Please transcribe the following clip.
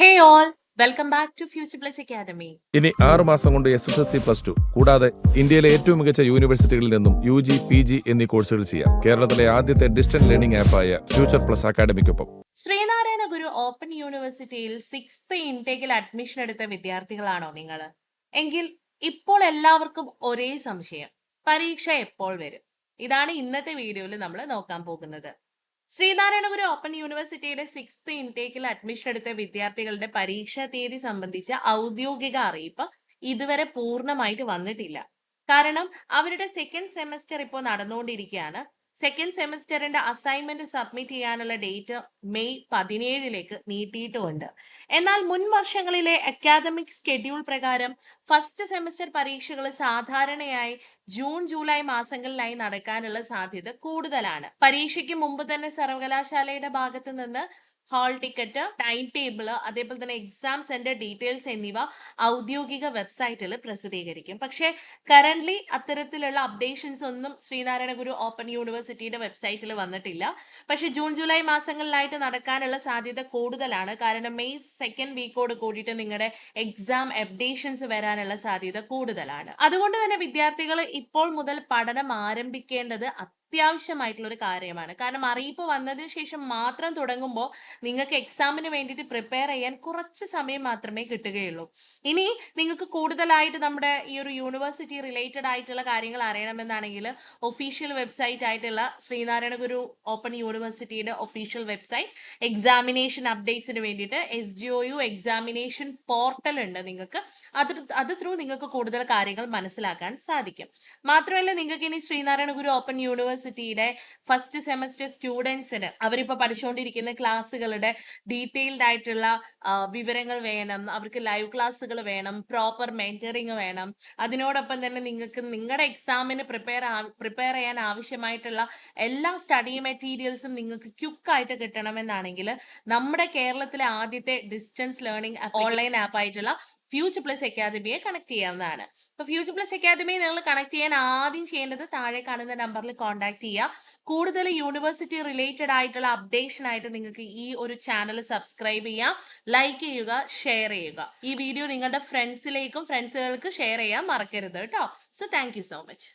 Hey all, welcome back to Future Plus Academy. ഇനി 6 മാസം കൊണ്ട് SSLC+2 കൂടാതെ ഇന്ത്യയിലെ ഏറ്റവും മികച്ച യൂണിവേഴ്സിറ്റികളിൽ നിന്നും UG, PG എന്നീ കോഴ്സുകൾ ചെയ്യാം. കേരളത്തിലെ ആദ്യത്തെ ഡിസ്റ്റൻസ് ലേണിംഗ് ആപ്പായ ഫ്യൂച്ചർ പ്ലസ് അക്കാഡമിക്കൊപ്പം. ശ്രീനാരായണ ഗുരു ഓപ്പൺ യൂണിവേഴ്സിറ്റിയിൽ 6th ഇൻടേക്കിൽ അഡ്മിഷൻ എടുത്ത വിദ്യാർത്ഥികളാണോ നിങ്ങൾ? എങ്കിൽ ഇപ്പോൾ എല്ലാവർക്കും ഒരേ സംശയം, പരീക്ഷ എപ്പോൾ വരും? ഇതാണ് ഇന്നത്തെ വീഡിയോയിൽ നമ്മൾ നോക്കാൻ പോകുന്നത്. ശ്രീനാരായണ ഗുരു ഓപ്പൺ യൂണിവേഴ്സിറ്റിയുടെ 6th ഇൻടേക്കിൽ അഡ്മിഷൻ എടുത്ത വിദ്യാർത്ഥികളുടെ പരീക്ഷാ തീയതി സംബന്ധിച്ച ഔദ്യോഗിക അറിയിപ്പ് ഇതുവരെ പൂർണ്ണമായിട്ട് വന്നിട്ടില്ല. കാരണം അവരുടെ സെക്കൻഡ് സെമസ്റ്റർ ഇപ്പോൾ നടന്നുകൊണ്ടിരിക്കുകയാണ്. സെക്കൻഡ് സെമസ്റ്ററിന്റെ അസൈൻമെന്റ് സബ്മിറ്റ് ചെയ്യാനുള്ള ഡേറ്റ് മെയ് 17 നീട്ടിയിട്ടുമുണ്ട്. എന്നാൽ മുൻ വർഷങ്ങളിലെ അക്കാദമിക് സ്കെഡ്യൂൾ പ്രകാരം ഫസ്റ്റ് സെമസ്റ്റർ പരീക്ഷകൾ സാധാരണയായി ജൂൺ ജൂലൈ മാസങ്ങളിലായി നടക്കാനുള്ള സാധ്യത കൂടുതലാണ്. പരീക്ഷയ്ക്ക് മുമ്പ് തന്നെ സർവകലാശാലയുടെ ഭാഗത്ത് നിന്ന് ഹാൾ ടിക്കറ്റ്, ടൈം ടേബിൾ, അതേപോലെ തന്നെ എക്സാം സെന്റർ ഡീറ്റെയിൽസ് എന്നിവ ഔദ്യോഗിക വെബ്സൈറ്റിൽ പ്രസിദ്ധീകരിക്കും. പക്ഷേ കറന്റ്ലി അത്തരത്തിലുള്ള അപ്ഡേഷൻസ് ഒന്നും ശ്രീനാരായണ ഗുരു ഓപ്പൺ യൂണിവേഴ്സിറ്റിയുടെ വെബ്സൈറ്റിൽ വന്നിട്ടില്ല. പക്ഷേ ജൂൺ ജൂലൈ മാസങ്ങളിലായിട്ട് നടക്കാനുള്ള സാധ്യത കൂടുതലാണ്. കാരണം മെയ് 2nd വീക്കോട് കൂടിയിട്ട് നിങ്ങളുടെ എക്സാം അപ്ഡേഷൻസ് വരാനുള്ള സാധ്യത കൂടുതലാണ്. അതുകൊണ്ട് തന്നെ വിദ്യാർത്ഥികൾ ഇപ്പോൾ മുതൽ പഠനം ആരംഭിക്കേണ്ടത് അത്യാവശ്യമായിട്ടുള്ള ഒരു കാര്യമാണ്. കാരണം അറിയിപ്പ് വന്നതിന് ശേഷം മാത്രം തുടങ്ങുമ്പോൾ നിങ്ങൾക്ക് എക്സാമിന് വേണ്ടിയിട്ട് പ്രിപ്പയർ ചെയ്യാൻ കുറച്ച് സമയം മാത്രമേ കിട്ടുകയുള്ളൂ. ഇനി നിങ്ങൾക്ക് കൂടുതലായിട്ട് നമ്മുടെ ഈ ഒരു യൂണിവേഴ്സിറ്റി റിലേറ്റഡ് ആയിട്ടുള്ള കാര്യങ്ങൾ അറിയണമെന്നാണെങ്കിൽ ഒഫീഷ്യൽ വെബ്സൈറ്റ് ആയിട്ടുള്ള ശ്രീനാരായണ ഗുരു ഓപ്പൺ യൂണിവേഴ്സിറ്റിയുടെ ഒഫീഷ്യൽ വെബ്സൈറ്റ് എക്സാമിനേഷൻ അപ്ഡേറ്റ്സിന് വേണ്ടിയിട്ട് SGOU എക്സാമിനേഷൻ പോർട്ടൽ ഉണ്ട്. നിങ്ങൾക്ക് അത് ത്രൂ നിങ്ങൾക്ക് കൂടുതൽ കാര്യങ്ങൾ മനസ്സിലാക്കാൻ സാധിക്കും. മാത്രമല്ല നിങ്ങൾക്ക് ഇനി ശ്രീനാരായണ ഗുരു ഓപ്പൺ യൂണിവേഴ്സിറ്റിയുടെ ഫസ്റ്റ് സെമസ്റ്റർ സ്റ്റുഡൻസിന് അവരിപ്പോൾ പഠിച്ചുകൊണ്ടിരിക്കുന്ന ക്ലാസ്സുകളുടെ ഡീറ്റെയിൽഡ് ആയിട്ടുള്ള വിവരങ്ങൾ വേണം. അവർക്ക് ലൈവ് ക്ലാസ്സുകൾ വേണം, പ്രോപ്പർ മെന്ററിങ് വേണം. അതിനോടൊപ്പം തന്നെ നിങ്ങൾക്ക് നിങ്ങളുടെ എക്സാമിന് പ്രിപ്പയർ ചെയ്യാൻ ആവശ്യമായിട്ടുള്ള എല്ലാ സ്റ്റഡി മെറ്റീരിയൽസും നിങ്ങൾക്ക് ക്വിക്കായിട്ട് കിട്ടണമെന്നാണെങ്കിൽ നമ്മുടെ കേരളത്തിലെ ആദ്യത്തെ ഡിസ്റ്റൻസ് ലേണിംഗ് ഓൺലൈൻ ആപ്പ് ആയിട്ടുള്ള ഫ്യൂച്ചർ പ്ലസ് അക്കാദമിയെ കണക്ട് ചെയ്യാവുന്നതാണ്. അപ്പോൾ ഫ്യൂച്ചർ പ്ലസ് അക്കാദമിയെ നിങ്ങൾ കണക്ട് ചെയ്യാൻ ആദ്യം ചെയ്യേണ്ടത് താഴെ കാണുന്ന നമ്പറിൽ കോൺടാക്ട് ചെയ്യുക. കൂടുതൽ യൂണിവേഴ്സിറ്റി റിലേറ്റഡ് ആയിട്ടുള്ള അപ്ഡേഷൻ ആയിട്ട് നിങ്ങൾക്ക് ഈ ഒരു ചാനൽ സബ്സ്ക്രൈബ് ചെയ്യാം, ലൈക്ക് ചെയ്യുക, ഷെയർ ചെയ്യുക. ഈ വീഡിയോ നിങ്ങളുടെ ഫ്രണ്ട്സുകൾക്ക് ഷെയർ ചെയ്യാൻ മറക്കരുത് കേട്ടോ. So thank you so much.